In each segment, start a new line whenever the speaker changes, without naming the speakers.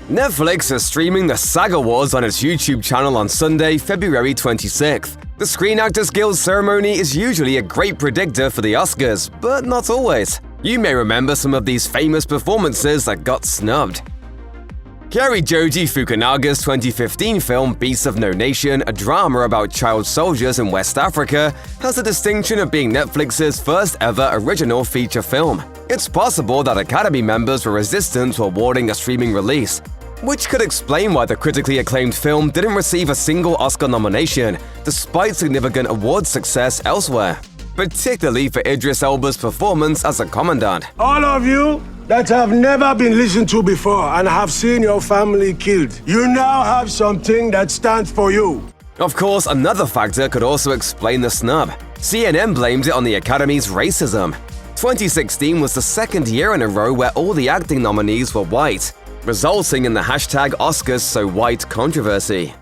Netflix is streaming the SAG Awards on its YouTube channel on Sunday, February 26th. The Screen Actors Guild ceremony is usually a great predictor for the Oscars, but not always. You may remember some of these famous performances that got snubbed. Cary Joji Fukunaga's 2015 film Beasts of No Nation, a drama about child soldiers in West Africa, has the distinction of being Netflix's first ever original feature film. It's possible that Academy members were resistant to awarding a streaming release, which could explain why the critically acclaimed film didn't receive a single Oscar nomination, despite significant award success elsewhere, particularly for Idris Elba's performance as a commandant.
All of you that have never been listened to before and have seen your family killed, you now have something that stands for you.
Of course, another factor could also explain the snub. CNN blamed it on the Academy's racism. 2016 was the second year in a row where all the acting nominees were white, resulting in the #OscarsSoWhite controversy.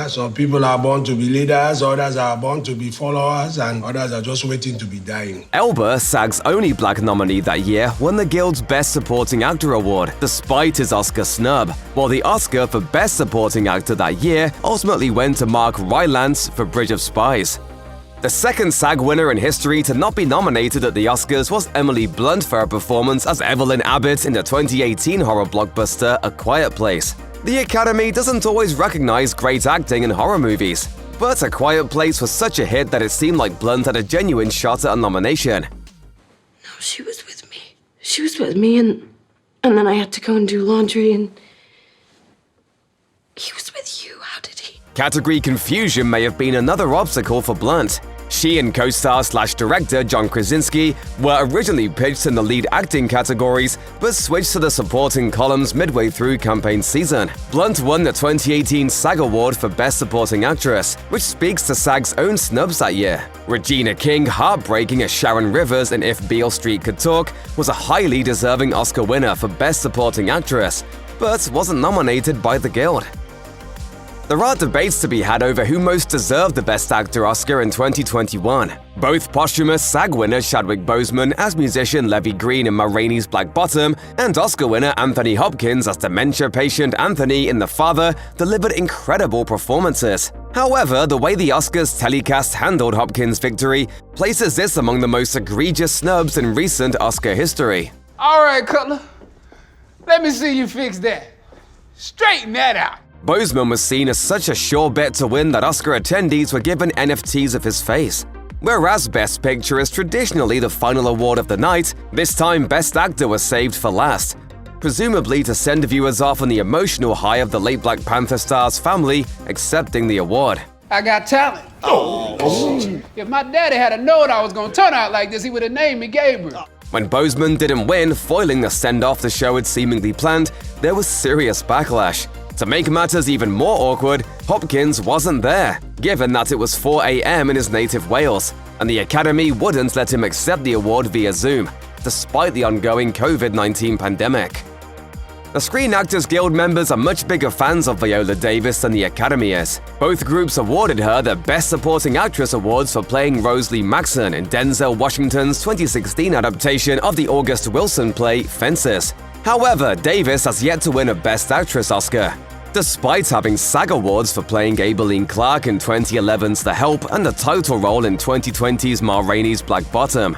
Some people are born to be leaders, others are born to be followers, and others are just waiting to be dying.
Elba, SAG's only black nominee that year, won the Guild's Best Supporting Actor award, despite his Oscar snub, while the Oscar for Best Supporting Actor that year ultimately went to Mark Rylance for Bridge of Spies. The second SAG winner in history to not be nominated at the Oscars was Emily Blunt for her performance as Evelyn Abbott in the 2018 horror blockbuster A Quiet Place. The Academy doesn't always recognize great acting in horror movies, but A Quiet Place was such a hit that it seemed like Blunt had a genuine shot at a nomination.
No, she was with me. She was with me, and then I had to go and do laundry, and he was with you. How did he?
Category confusion may have been another obstacle for Blunt. She and co-star/director John Krasinski were originally pitched in the lead acting categories, but switched to the supporting columns midway through campaign season. Blunt won the 2018 SAG Award for Best Supporting Actress, which speaks to SAG's own snubs that year. Regina King, heartbreaking as Sharon Rivers in If Beale Street Could Talk, was a highly deserving Oscar winner for Best Supporting Actress, but wasn't nominated by the Guild. There are debates to be had over who most deserved the Best Actor Oscar in 2021. Both posthumous SAG winner Chadwick Boseman as musician Levy Green in Ma Rainey's Black Bottom and Oscar winner Anthony Hopkins as dementia patient Anthony in The Father delivered incredible performances. However, the way the Oscars telecast handled Hopkins' victory places this among the most egregious snubs in recent Oscar history.
All right, Cutler. Let me see you fix that. Straighten that out.
Boseman was seen as such a sure bet to win that Oscar attendees were given NFTs of his face. Whereas Best Picture is traditionally the final award of the night, this time Best Actor was saved for last, presumably to send viewers off on the emotional high of the late Black Panther star's family accepting the award.
I got talent. Oh. If my daddy had known I was gonna turn out like this, he would have named me Gabriel.
When Boseman didn't win, foiling the send-off the show had seemingly planned, there was serious backlash. To make matters even more awkward, Hopkins wasn't there, given that it was 4 a.m. in his native Wales, and the Academy wouldn't let him accept the award via Zoom, despite the ongoing COVID-19 pandemic. The Screen Actors Guild members are much bigger fans of Viola Davis than the Academy is. Both groups awarded her the Best Supporting Actress awards for playing Rosalie Maxon in Denzel Washington's 2016 adaptation of the August Wilson play Fences. However, Davis has yet to win a Best Actress Oscar, despite having SAG Awards for playing Aibileen Clark in 2011's The Help and the title role in 2020's Ma Rainey's Black Bottom.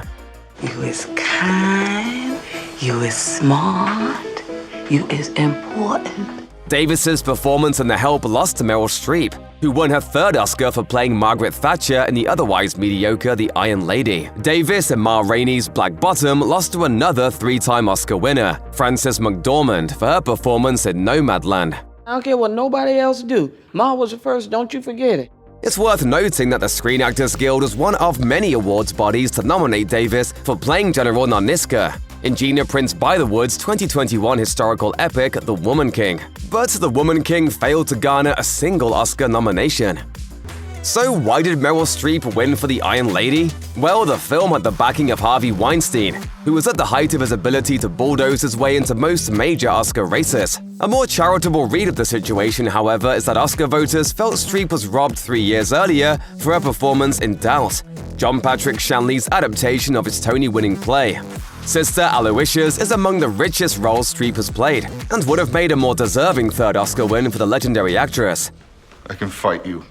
You is kind, you is smart, you is important.
Davis's performance in The Help lost to Meryl Streep, who won her third Oscar for playing Margaret Thatcher in the otherwise mediocre The Iron Lady. Davis in Ma Rainey's Black Bottom lost to another three-time Oscar winner, Frances McDormand, for her performance in Nomadland.
I don't care what nobody else do. Ma was the first, don't you forget it.
It's worth noting that the Screen Actors Guild is one of many awards bodies to nominate Davis for playing General Narniska in Gina Prince Bythewood's 2021 historical epic The Woman King. But The Woman King failed to garner a single Oscar nomination. So why did Meryl Streep win for The Iron Lady? Well, the film had the backing of Harvey Weinstein, who was at the height of his ability to bulldoze his way into most major Oscar races. A more charitable read of the situation, however, is that Oscar voters felt Streep was robbed 3 years earlier for her performance in Doubt, John Patrick Shanley's adaptation of his Tony-winning play. Sister Aloysius is among the richest roles Streep has played, and would have made a more deserving third Oscar win for the legendary actress.
I can fight you.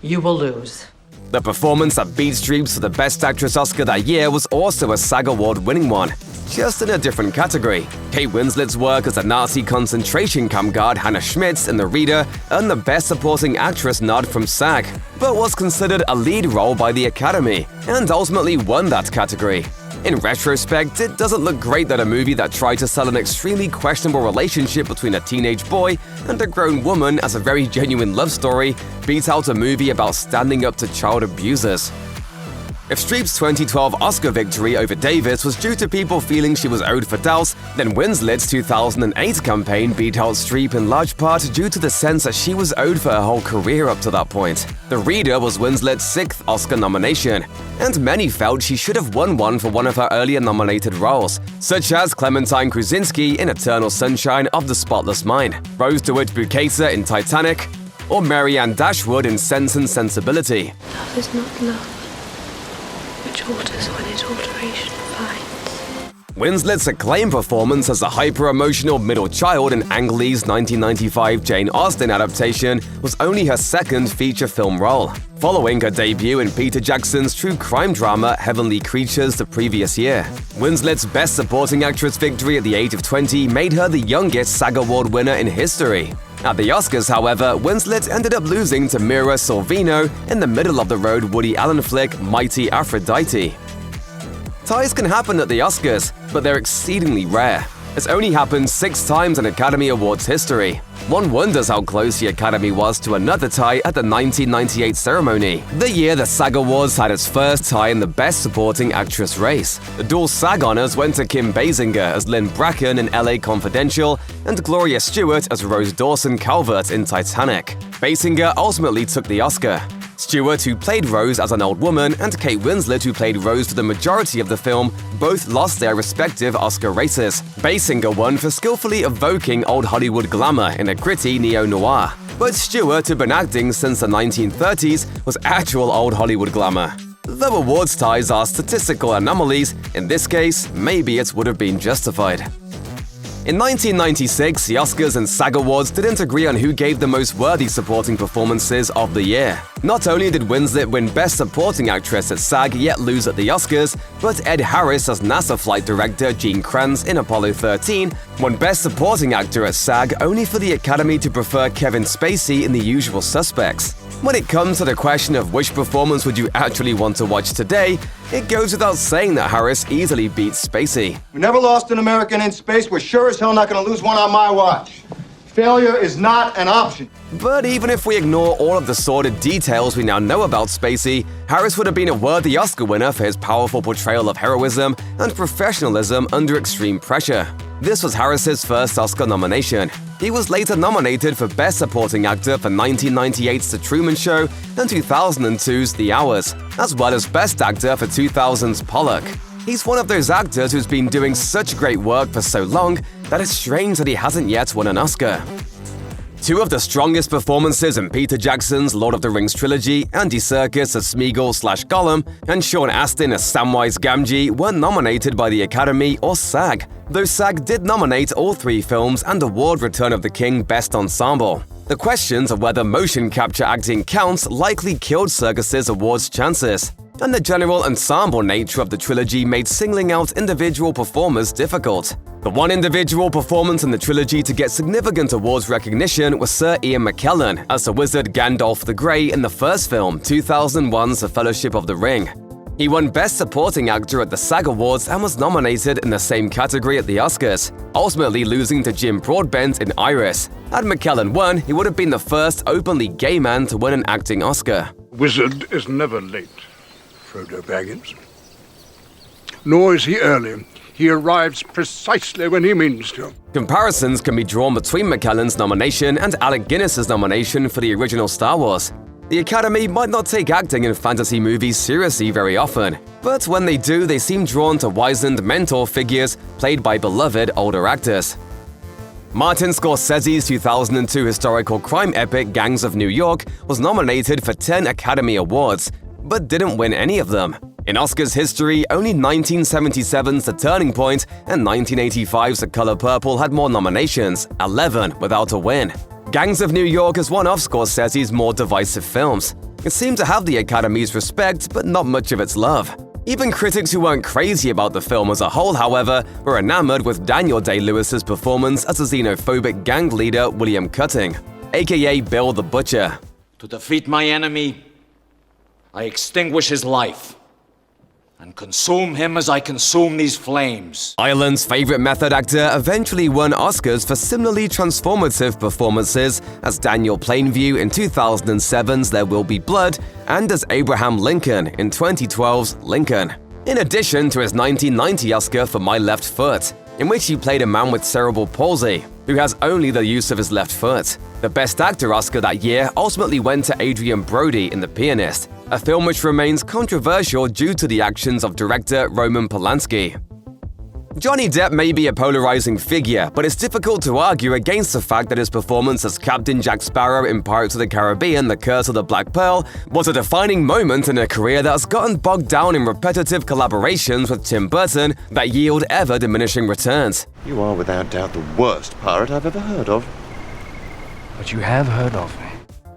You will lose.
The performance that beat Streep's for the Best Actress Oscar that year was also a SAG Award-winning one, just in a different category. Kate Winslet's work as the Nazi concentration camp guard Hannah Schmitz in The Reader earned the Best Supporting Actress nod from SAG, but was considered a lead role by the Academy, and ultimately won that category. In retrospect, it doesn't look great that a movie that tried to sell an extremely questionable relationship between a teenage boy and a grown woman as a very genuine love story beat out a movie about standing up to child abusers. If Streep's 2012 Oscar victory over Davis was due to people feeling she was owed for doubts, then Winslet's 2008 campaign beat out Streep in large part due to the sense that she was owed for her whole career up to that point. The Reader was Winslet's 6th Oscar nomination, and many felt she should have won one for one of her earlier nominated roles, such as Clementine Krasinski in Eternal Sunshine of the Spotless Mind, Rose DeWitt-Bukater in Titanic, or Marianne Dashwood in Sense and Sensibility.
Love is not love, which alters when it alteration finds.
Winslet's acclaimed performance as a hyper-emotional middle child in Ang Lee's 1995 Jane Austen adaptation was only her second feature film role, following her debut in Peter Jackson's true crime drama Heavenly Creatures the previous year. Winslet's Best Supporting Actress victory at the age of 20 made her the youngest SAG Award winner in history. At the Oscars, however, Winslet ended up losing to Mira Sorvino in the middle-of-the-road Woody Allen flick Mighty Aphrodite. Ties can happen at the Oscars, but they're exceedingly rare. It's only happened 6 times in Academy Awards history. One wonders how close the Academy was to another tie at the 1998 ceremony, the year the SAG Awards had its first tie in the Best Supporting Actress race. The dual SAG honors went to Kim Basinger as Lynn Bracken in LA Confidential and Gloria Stuart as Rose Dawson Calvert in Titanic. Basinger ultimately took the Oscar. Stuart, who played Rose as an old woman, and Kate Winslet, who played Rose for the majority of the film, both lost their respective Oscar races. Basinger won for skillfully evoking old Hollywood glamour in a gritty neo-noir, but Stuart, who'd been acting since the 1930s, was actual old Hollywood glamour. Though awards ties are statistical anomalies, in this case, maybe it would have been justified. In 1996, the Oscars and SAG Awards didn't agree on who gave the most worthy supporting performances of the year. Not only did Winslet win Best Supporting Actress at SAG yet lose at the Oscars, but Ed Harris as NASA flight director Gene Kranz in Apollo 13 won Best Supporting Actor at SAG only for the Academy to prefer Kevin Spacey in The Usual Suspects. When it comes to the question of which performance would you actually want to watch today, it goes without saying that Harris easily beats Spacey.
We never lost an American in space. We're sure as hell not going to lose one on my watch. Failure is not an option.
But even if we ignore all of the sordid details we now know about Spacey, Harris would have been a worthy Oscar winner for his powerful portrayal of heroism and professionalism under extreme pressure. This was Harris's first Oscar nomination. He was later nominated for Best Supporting Actor for 1998's The Truman Show and 2002's The Hours, as well as Best Actor for 2000's Pollock. He's one of those actors who's been doing such great work for so long that it's strange that he hasn't yet won an Oscar. Two of the strongest performances in Peter Jackson's Lord of the Rings trilogy, Andy Serkis as Smeagol/Gollum and Sean Astin as Samwise Gamgee, were nominated by the Academy or SAG, though SAG did nominate all 3 films and award Return of the King Best Ensemble. The questions of whether motion capture acting counts likely killed Serkis's awards chances, and the general ensemble nature of the trilogy made singling out individual performers difficult. The one individual performance in the trilogy to get significant awards recognition was Sir Ian McKellen as the wizard Gandalf the Grey in the first film, 2001's The Fellowship of the Ring. He won Best Supporting Actor at the SAG Awards and was nominated in the same category at the Oscars, ultimately losing to Jim Broadbent in Iris. Had McKellen won, he would have been the first openly gay man to win an acting Oscar.
Wizard is never late, Frodo Baggins. Nor is he early. He arrives precisely when he means to.
Comparisons can be drawn between McKellen's nomination and Alec Guinness's nomination for the original Star Wars. The Academy might not take acting in fantasy movies seriously very often, but when they do, they seem drawn to wizened mentor figures played by beloved older actors. Martin Scorsese's 2002 historical crime epic Gangs of New York was nominated for 10 Academy Awards, but didn't win any of them. In Oscars history, only 1977's The Turning Point and 1985's The Color Purple had more nominations, 11 without a win. Gangs of New York is one of Scorsese's more divisive films. It seemed to have the Academy's respect, but not much of its love. Even critics who weren't crazy about the film as a whole, however, were enamored with Daniel Day-Lewis's performance as the xenophobic gang leader William Cutting, aka Bill the Butcher.
To defeat my enemy, I extinguish his life and consume him as I consume these flames.
Ireland's favorite method actor eventually won Oscars for similarly transformative performances as Daniel Plainview in 2007's There Will Be Blood and as Abraham Lincoln in 2012's Lincoln. In addition to his 1990 Oscar for My Left Foot, in which he played a man with cerebral palsy who has only the use of his left foot. The Best Actor Oscar that year ultimately went to Adrian Brody in The Pianist, a film which remains controversial due to the actions of director Roman Polanski. Johnny Depp may be a polarizing figure, but it's difficult to argue against the fact that his performance as Captain Jack Sparrow in Pirates of the Caribbean: The Curse of the Black Pearl was a defining moment in a career that has gotten bogged down in repetitive collaborations with Tim Burton that yield ever-diminishing returns.
You are without doubt the worst pirate I've ever heard of.
But you have heard of me.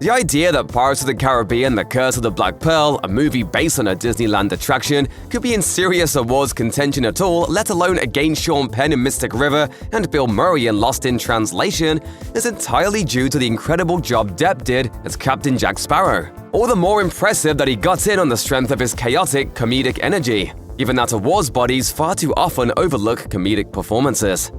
The idea that Pirates of the Caribbean: The Curse of the Black Pearl, a movie based on a Disneyland attraction, could be in serious awards contention at all, let alone against Sean Penn in Mystic River and Bill Murray in Lost in Translation, is entirely due to the incredible job Depp did as Captain Jack Sparrow. All the more impressive that he got in on the strength of his chaotic, comedic energy, given that awards bodies far too often overlook comedic performances.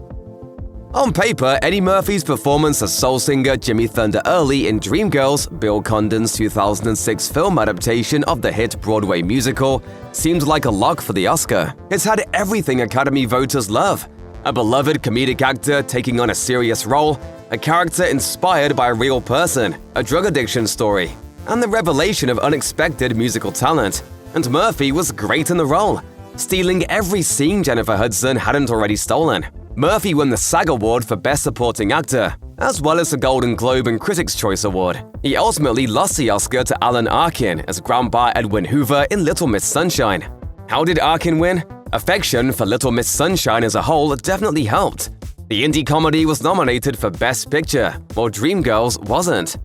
On paper, Eddie Murphy's performance as soul singer Jimmy Thunder Early in Dreamgirls, Bill Condon's 2006 film adaptation of the hit Broadway musical, seemed like a lock for the Oscar. It's had everything Academy voters love: a beloved comedic actor taking on a serious role, a character inspired by a real person, a drug addiction story, and the revelation of unexpected musical talent. And Murphy was great in the role, stealing every scene Jennifer Hudson hadn't already stolen. Murphy won the SAG Award for Best Supporting Actor, as well as the Golden Globe and Critics' Choice Award. He ultimately lost the Oscar to Alan Arkin as Grandpa Edwin Hoover in Little Miss Sunshine. How did Arkin win? Affection for Little Miss Sunshine as a whole definitely helped. The indie comedy was nominated for Best Picture, while Dreamgirls wasn't.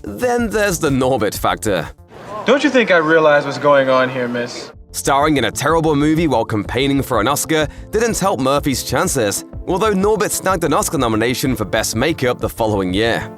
Then there's the Norbit factor.
Don't you think I realize what's going on here, miss?
Starring in a terrible movie while campaigning for an Oscar didn't help Murphy's chances, although Norbit snagged an Oscar nomination for Best Makeup the following year.